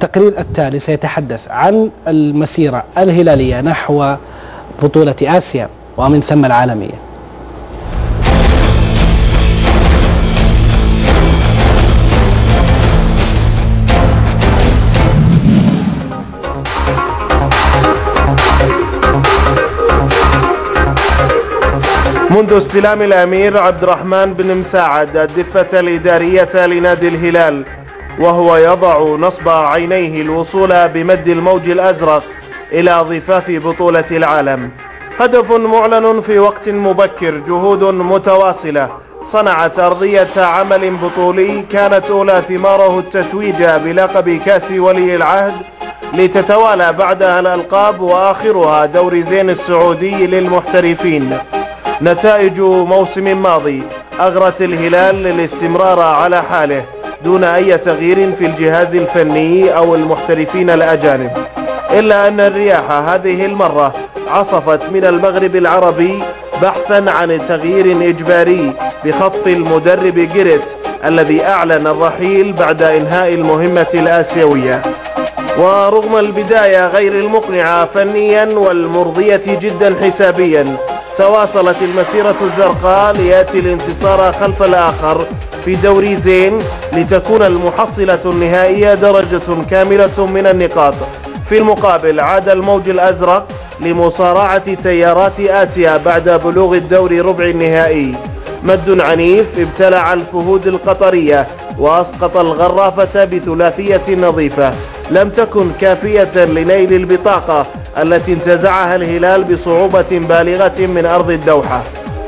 التقرير التالي سيتحدث عن المسيرة الهلالية نحو بطولة آسيا ومن ثم العالمية. منذ استلام الأمير عبد الرحمن بن مساعد الدفة الإدارية لنادي الهلال وهو يضع نصب عينيه الوصول بمد الموج الأزرق إلى ضفاف بطولة العالم، هدف معلن في وقت مبكر، جهود متواصلة صنعت أرضية عمل بطولي كانت أولى ثماره التتويج بلقب كأس ولي العهد، لتتوالى بعدها الألقاب وآخرها دوري زين السعودي للمحترفين. نتائج موسم ماضي أغرت الهلال للاستمرار على حاله دون أي تغيير في الجهاز الفني أو المحترفين الأجانب، إلا أن الرياح هذه المرة عصفت من المغرب العربي بحثا عن تغيير إجباري بخطف المدرب جيريتس الذي أعلن الرحيل بعد إنهاء المهمة الآسيوية. ورغم البداية غير المقنعة فنيا والمرضية جدا حسابيا، تواصلت المسيرة الزرقاء ليأتي الانتصار خلف الآخر في دوري زين لتكون المحصلة النهائية درجة كاملة من النقاط. في المقابل عاد الموج الأزرق لمصارعة تيارات آسيا بعد بلوغ الدور ربع النهائي. مد عنيف ابتلع الفهود القطرية وأسقط الغرافة بثلاثية نظيفة لم تكن كافية لنيل البطاقة التي انتزعها الهلال بصعوبة بالغة من أرض الدوحة.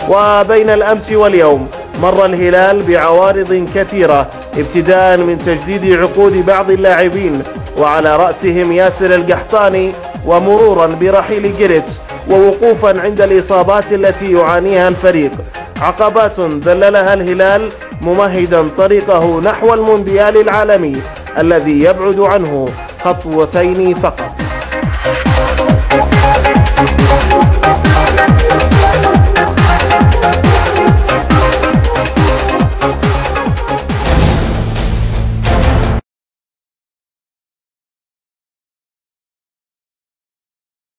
وبين الأمس واليوم مر الهلال بعوارض كثيرة، ابتداء من تجديد عقود بعض اللاعبين وعلى رأسهم ياسر القحطاني، ومرورا برحيل جيريتس، ووقوفا عند الإصابات التي يعانيها الفريق، عقبات ذللها الهلال ممهدا طريقه نحو المونديال العالمي الذي يبعد عنه خطوتين فقط.